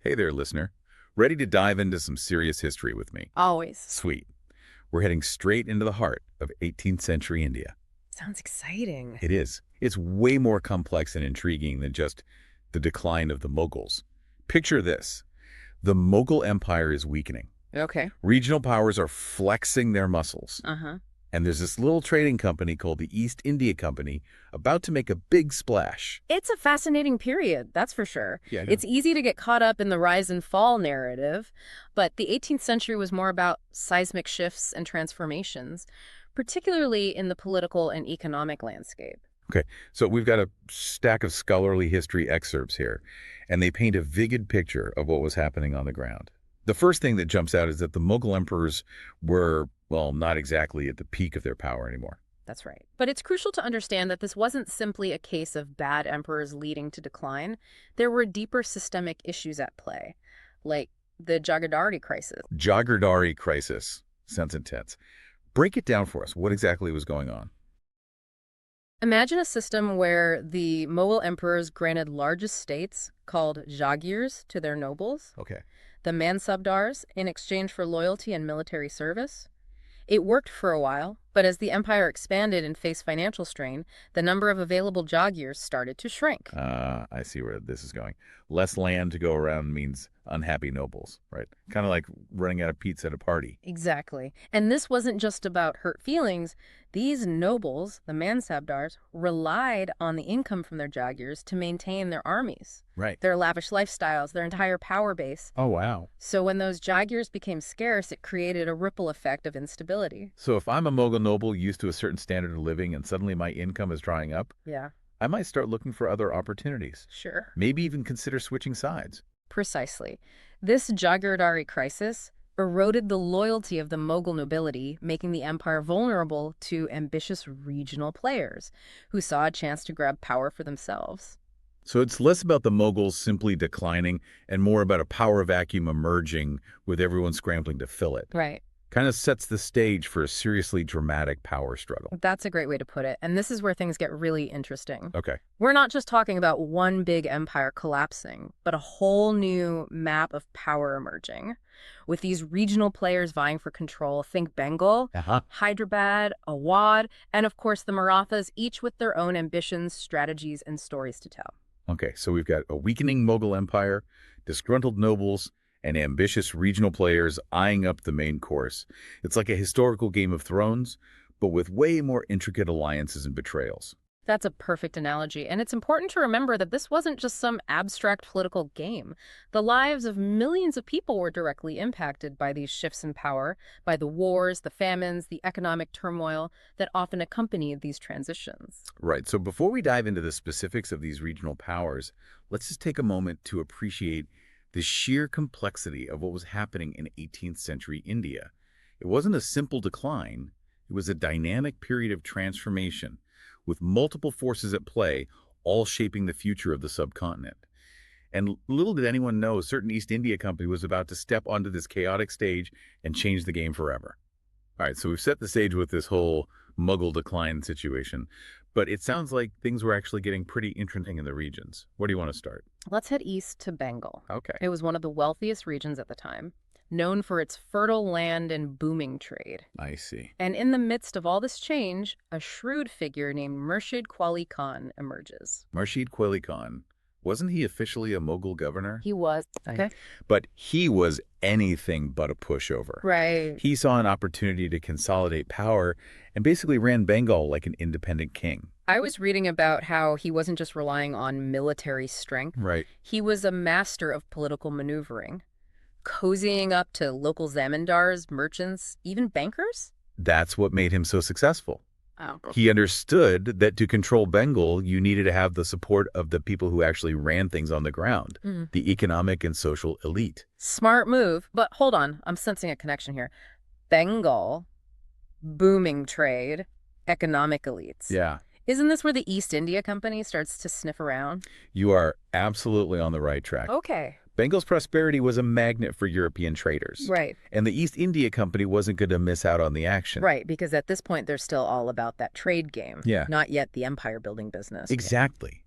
Hey there, listener. Ready to dive into some serious history with me? Always. Sweet. We're heading straight into the heart of 18th century India. Sounds exciting. It is. It's way more complex and intriguing than just the decline of the Mughals. Picture this. The Mughal Empire is weakening. Okay. Regional powers are flexing their muscles. Uh-huh. And there's this little trading company called the East India Company about to make a big splash. It's a fascinating period, that's for sure. Yeah, I know. It's easy to get caught up in the rise and fall narrative, but the 18th century was more about seismic shifts and transformations, particularly in the political and economic landscape. Okay, so we've got a stack of scholarly history excerpts here, and they paint a vivid picture of what was happening on the ground. The first thing that jumps out is that the Mughal emperors were, well, not exactly at the peak of their power anymore. That's right. But it's crucial to understand that this wasn't simply a case of bad emperors leading to decline. There were deeper systemic issues at play, like the Jagadari crisis. Jagadari crisis. Sounds intense. Break it down for us. What exactly was going on? Imagine a system where the Mughal emperors granted large estates, called jagirs, to their nobles, Okay. the mansabdars, in exchange for loyalty and military service. It worked for a while, but as the empire expanded and faced financial strain, the number of available jagirs started to shrink. I see where this is going. Less land to go around means unhappy nobles, right? Kind of like running out of pizza at a party. Exactly. And this wasn't just about hurt feelings. These nobles, the mansabdars, relied on the income from their jagirs to maintain their armies, Right. their lavish lifestyles, their entire power base. Oh, wow. So when those jagirs became scarce, it created a ripple effect of instability. So if I'm a Mughal noble used to a certain standard of living and suddenly my income is drying up, Yeah, I might start looking for other opportunities. sure. Maybe even consider switching sides. Precisely. This Jagirdari crisis eroded the loyalty of the Mughal nobility, making the empire vulnerable to ambitious regional players who saw a chance to grab power for themselves. So it's less about the Mughals simply declining and more about a power vacuum emerging with everyone scrambling to fill it. Right. Kind of sets the stage for a seriously dramatic power struggle. That's a great way to put it. And this is where things get really interesting. Okay. We're not just talking about one big empire collapsing, but a whole new map of power emerging. With these regional players vying for control, think Bengal, Uh-huh. Hyderabad, Awadh, and of course the Marathas, each with their own ambitions, strategies, and stories to tell. Okay, so we've got a weakening Mughal empire, disgruntled nobles, and ambitious regional players eyeing up the main course. It's like a historical Game of Thrones, but with way more intricate alliances and betrayals. That's a perfect analogy, and it's important to remember that this wasn't just some abstract political game. The lives of millions of people were directly impacted by these shifts in power, by the wars, the famines, the economic turmoil that often accompanied these transitions. Right, so before we dive into the specifics of these regional powers, let's just take a moment to appreciate the sheer complexity of what was happening in 18th century India. It wasn't a simple decline, it was a dynamic period of transformation with multiple forces at play, all shaping the future of the subcontinent. And little did anyone know a certain East India Company was about to step onto this chaotic stage and change the game forever. All right, so we've set the stage with this whole Mughal decline situation, but it sounds like things were actually getting pretty interesting in the regions. Where do you want to start? Let's head east to Bengal. Okay. It was one of the wealthiest regions at the time, known for its fertile land and booming trade. I see. And in the midst of all this change, a shrewd figure named Murshid Quali Khan emerges. Murshid Quali Khan, wasn't he officially a Mughal governor? He was. Okay. But he was anything but a pushover. Right. He saw an opportunity to consolidate power and basically ran Bengal like an independent king. I was reading about how he wasn't just relying on military strength. Right. He was a master of political maneuvering, cozying up to local zamindars, merchants, even bankers. That's what made him so successful. Oh. He understood that to control Bengal, you needed to have the support of the people who actually ran things on the ground, the economic and social elite. Smart move. But hold on, I'm sensing a connection here. Bengal, booming trade, economic elites. Yeah, Isn't this where the East India Company starts to sniff around? you are absolutely on the right track. Okay. Bengal's prosperity was a magnet for European traders. Right. And the East India Company wasn't going to miss out on the action. Right, because at this point, they're still all about that trade game. Yeah. Not yet the empire-building business. Exactly.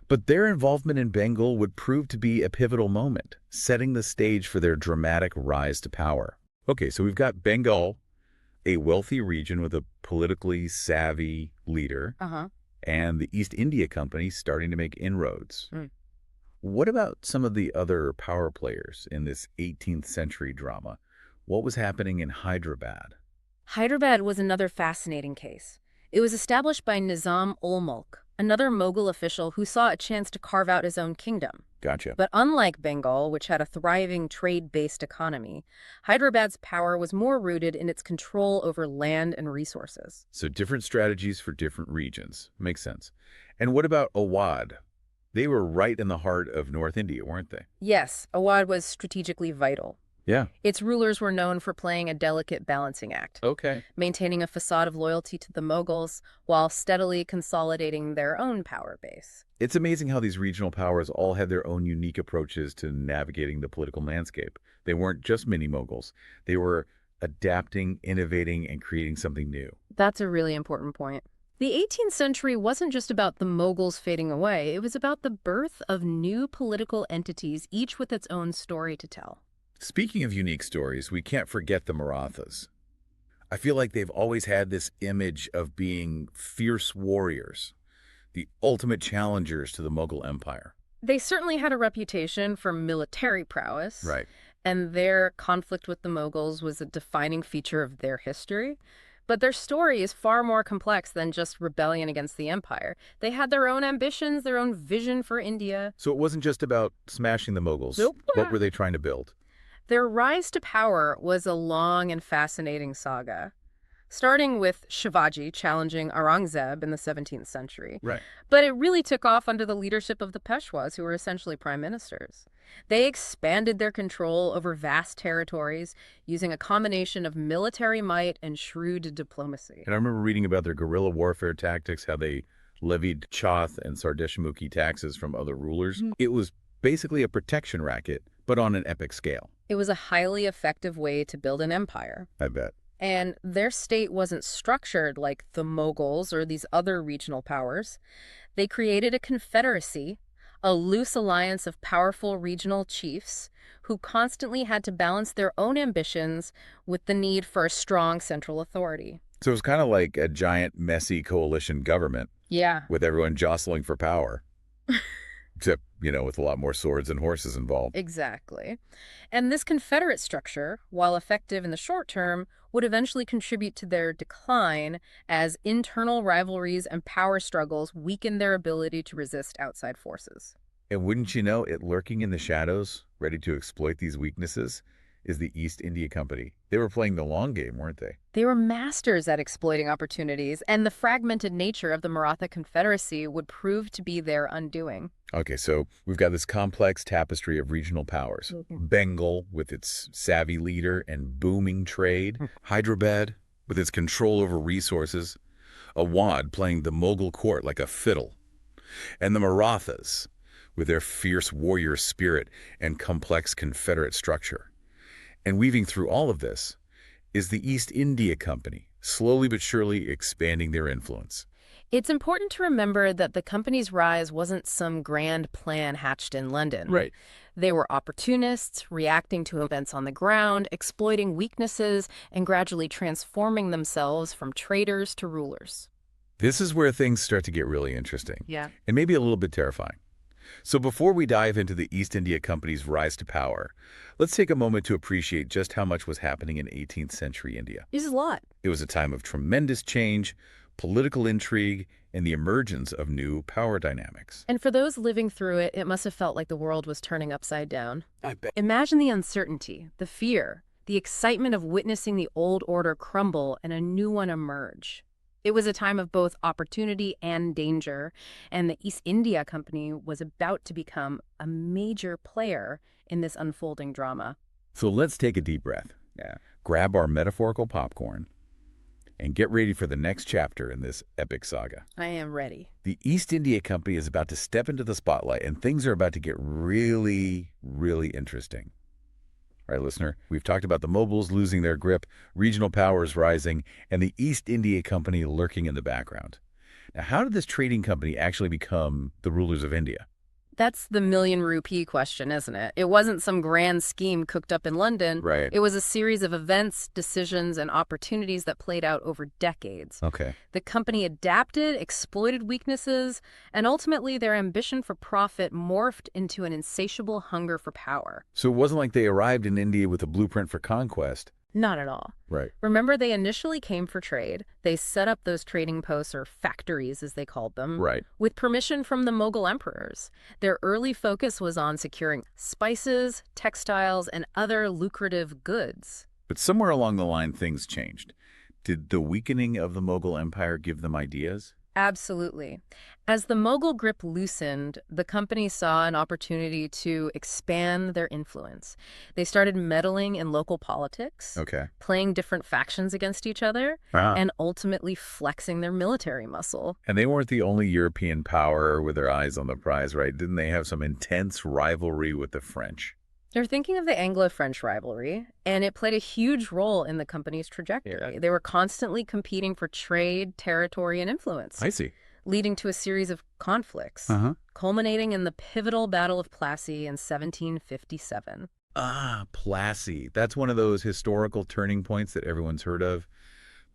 But their involvement in Bengal would prove to be a pivotal moment, setting the stage for their dramatic rise to power. Okay, so we've got Bengal, a wealthy region with a politically savvy leader, Uh-huh. and the East India Company starting to make inroads. Mm. What about some of the other power players in this 18th century drama? What was happening in Hyderabad? Hyderabad was another fascinating case. It was established by Nizam-ul-Mulk, another Mughal official who saw a chance to carve out his own kingdom. Gotcha. But unlike Bengal, which had a thriving trade-based economy, Hyderabad's power was more rooted in its control over land and resources. So different strategies for different regions. Makes sense. And what about Awadh? They were right in the heart of North India, weren't they? Yes, Awadh was strategically vital. Yeah. Its rulers were known for playing a delicate balancing act, Okay. maintaining a facade of loyalty to the Mughals while steadily consolidating their own power base. It's amazing how these regional powers all had their own unique approaches to navigating the political landscape. They weren't just mini-moguls. They were adapting, innovating, and creating something new. That's a really important point. The 18th century wasn't just about the Mughals fading away. It was about the birth of new political entities, each with its own story to tell. Speaking of unique stories, we can't forget the Marathas. I feel like they've always had this image of being fierce warriors, the ultimate challengers to the Mughal Empire. They certainly had a reputation for military prowess, Right. and their conflict with the Mughals was a defining feature of their history. But their story is far more complex than just rebellion against the empire. They had their own ambitions, their own vision for India. So it wasn't just about smashing the Mughals. Nope. What were they trying to build? Their rise to power was a long and fascinating saga, starting with Shivaji challenging Aurangzeb in the 17th century. Right. But it really took off under the leadership of the Peshwas, who were essentially prime ministers. They expanded their control over vast territories using a combination of military might and shrewd diplomacy. And I remember reading about their guerrilla warfare tactics, how they levied chauth and sardeshmukhi taxes from other rulers. It was basically a protection racket, but on an epic scale. It was a highly effective way to build an empire. I bet. And their state wasn't structured like the Mughals or these other regional powers. They created a confederacy, a loose alliance of powerful regional chiefs who constantly had to balance their own ambitions with the need for a strong central authority. So it was kind of like a giant, messy coalition government Yeah. with everyone jostling for power. Except, with a lot more swords and horses involved. Exactly. And this confederate structure, while effective in the short term, would eventually contribute to their decline as internal rivalries and power struggles weakened their ability to resist outside forces. And wouldn't you know, it lurking in the shadows, ready to exploit these weaknesses, is the East India Company. They were playing the long game, weren't they? They were masters at exploiting opportunities, and the fragmented nature of the Maratha Confederacy would prove to be their undoing. Okay, so we've got this complex tapestry of regional powers. Bengal, with its savvy leader and booming trade. Hyderabad, with its control over resources. Awadh playing the Mughal court like a fiddle. And the Marathas, with their fierce warrior spirit and complex confederate structure. And weaving through all of this is the East India Company, slowly but surely expanding their influence. It's important to remember that the company's rise wasn't some grand plan hatched in London. Right. They were opportunists, reacting to events on the ground, exploiting weaknesses, and gradually transforming themselves from traders to rulers. This is where things start to get really interesting. Yeah. And maybe a little bit terrifying. So before we dive into the East India Company's rise to power, let's take a moment to appreciate just how much was happening in 18th century India. This is a lot. It was a time of tremendous change, political intrigue, and the emergence of new power dynamics. And for those living through it, it must have felt like the world was turning upside down. I bet. Imagine the uncertainty, the fear, the excitement of witnessing the old order crumble and a new one emerge. It was a time of both opportunity and danger, and the East India Company was about to become a major player in this unfolding drama. So let's take a deep breath. Grab our metaphorical popcorn and get ready for the next chapter in this epic saga. I am ready. The East India Company is about to step into the spotlight, and things are about to get really, really interesting. All right, listener, we've talked about the Mughals losing their grip, regional powers rising, and the East India Company lurking in the background. Now, how did this trading company actually become the rulers of India? That's the million rupee question, isn't it? It wasn't some grand scheme cooked up in London. Right. It was a series of events, decisions, and opportunities that played out over decades. Okay. The company adapted, exploited weaknesses, and ultimately their ambition for profit morphed into an insatiable hunger for power. So it wasn't like they arrived in India with a blueprint for conquest. Not at all. Right. Remember, they initially came for trade. They set up those trading posts, or factories as they called them, Right. with permission from the Mughal emperors. Their early focus was on securing spices, textiles, and other lucrative goods. But somewhere along the line, things changed. Did the weakening of the Mughal Empire give them ideas? Absolutely. As the Mughal grip loosened, the company saw an opportunity to expand their influence. They started meddling in local politics, Okay. playing different factions against each other, Ah. and ultimately flexing their military muscle. And they weren't the only European power with their eyes on the prize, right? Didn't they have some intense rivalry with the French? They're thinking of the Anglo-French rivalry, and it played a huge role in the company's trajectory. Yeah. They were constantly competing for trade, territory, and influence, I see. leading to a series of conflicts, Uh-huh. culminating in the pivotal Battle of Plassey in 1757. Ah, Plassey. That's one of those historical turning points that everyone's heard of.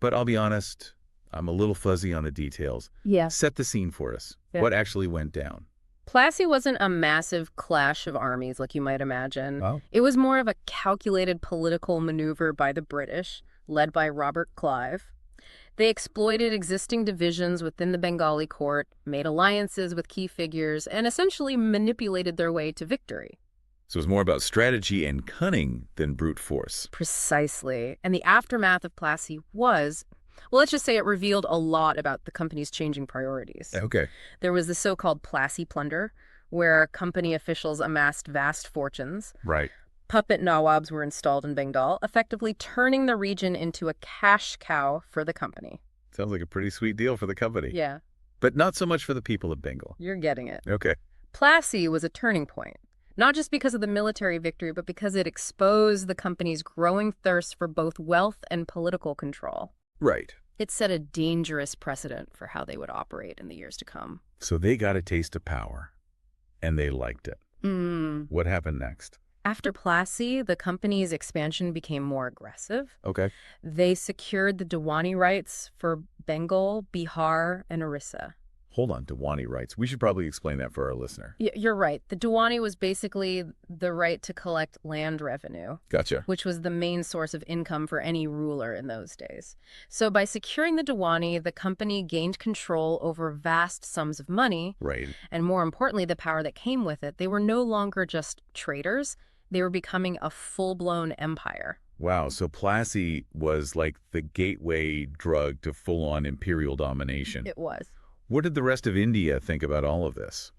But I'll be honest, I'm a little fuzzy on the details. Yes. Set the scene for us. Yeah. What actually went down? Plassey wasn't a massive clash of armies like you might imagine. Oh. It was more of a calculated political maneuver by the British, led by Robert Clive. They exploited existing divisions within the Bengali court, made alliances with key figures, and essentially manipulated their way to victory. So it was more about strategy and cunning than brute force. Precisely. And the aftermath of Plassey was, well, let's just say it revealed a lot about the company's changing priorities. Okay. There was the so-called Plassey plunder, where company officials amassed vast fortunes. Right. Puppet Nawabs were installed in Bengal, effectively turning the region into a cash cow for the company. Sounds like a pretty sweet deal for the company. Yeah, But not so much for the people of Bengal. you're getting it. Okay. Plassey was a turning point, not just because of the military victory, but because it exposed the company's growing thirst for both wealth and political control. Right. It set a dangerous precedent for how they would operate in the years to come. So they got a taste of power, and they liked it. What happened next? After Plassey, the company's expansion became more aggressive. Okay. They secured the Diwani rights for Bengal, Bihar, and Orissa. Hold on, Diwani rights. We should probably explain that for our listener. You're right. The Diwani was basically the right to collect land revenue, Gotcha. which was the main source of income for any ruler in those days. So by securing the Diwani, the company gained control over vast sums of money, Right. and more importantly, the power that came with it. They were no longer just traders. They were becoming a full-blown empire. Wow, so Plassey was like the gateway drug to full-on imperial domination. It was. What did the rest of India think about all of this?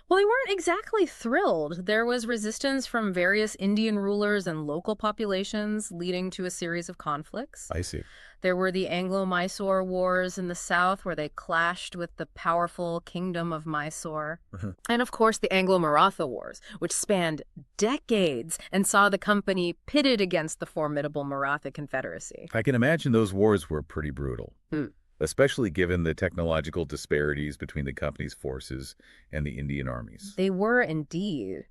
Well, they weren't exactly thrilled. There was resistance from various Indian rulers and local populations, leading to a series of conflicts. I see. There were the Anglo-Mysore Wars in the south, where they clashed with the powerful kingdom of Mysore. And of course, the Anglo-Maratha Wars, which spanned decades and saw the company pitted against the formidable Maratha Confederacy. I can imagine those wars were pretty brutal. Hmm. Especially given the technological disparities between the company's forces and the Indian armies. They were indeed.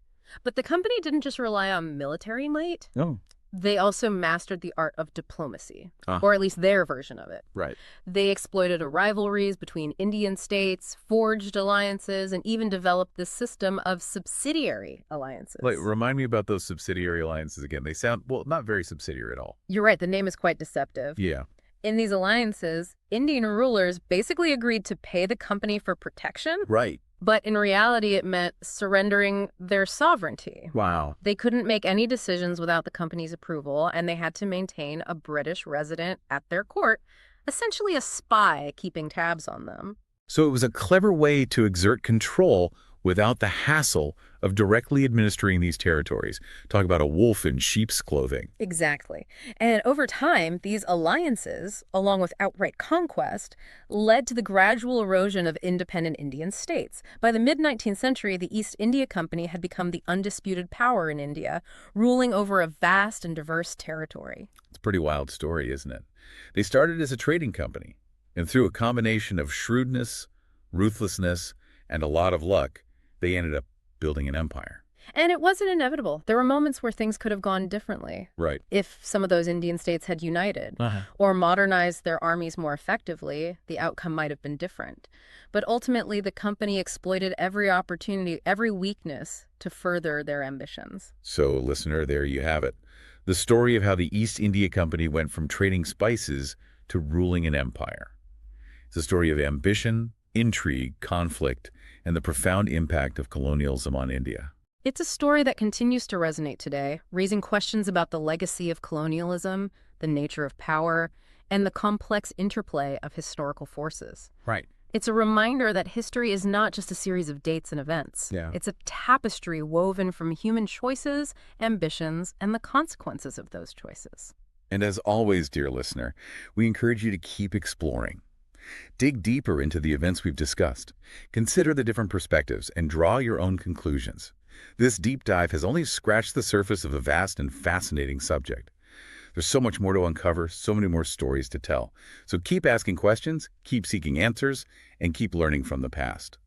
But the company didn't just rely on military might. Oh, They also mastered the art of diplomacy, Ah. or at least their version of it. right. They exploited rivalries between Indian states, forged alliances, and even developed this system of subsidiary alliances. Like, remind me about those subsidiary alliances again. They sound, well, not very subsidiary at all. You're right, the name is quite deceptive. Yeah. In these alliances, Indian rulers basically agreed to pay the company for protection, Right. but in reality it meant surrendering their sovereignty. Wow. They couldn't make any decisions without the company's approval, and they had to maintain a British resident at their court, essentially a spy keeping tabs on them. So it was a clever way to exert control without the hassle of directly administering these territories. Talk about a wolf in sheep's clothing. Exactly. And over time, these alliances, along with outright conquest, led to the gradual erosion of independent Indian states. By the mid-19th century, the East India Company had become the undisputed power in India, ruling over a vast and diverse territory. It's a pretty wild story, isn't it? They started as a trading company, and through a combination of shrewdness, ruthlessness, and a lot of luck, they ended up building an empire. And it wasn't inevitable. There were moments where things could have gone differently. Right. If some of those Indian states had united Uh-huh. or modernized their armies more effectively, the outcome might have been different. But ultimately, the company exploited every opportunity, every weakness to further their ambitions. So, listener, there you have it. The story of how the East India Company went from trading spices to ruling an empire. It's a story of ambition, intrigue, conflict, and the profound impact of colonialism on India. It's a story that continues to resonate today, raising questions about the legacy of colonialism, the nature of power, and the complex interplay of historical forces. Right. It's a reminder that history is not just a series of dates and events. Yeah. It's a tapestry woven from human choices, ambitions, and the consequences of those choices. And as always, dear listener, we encourage you to keep exploring. Dig deeper into the events we've discussed. Consider the different perspectives and draw your own conclusions. This deep dive has only scratched the surface of a vast and fascinating subject. There's so much more to uncover, so many more stories to tell. So keep asking questions, keep seeking answers, and keep learning from the past.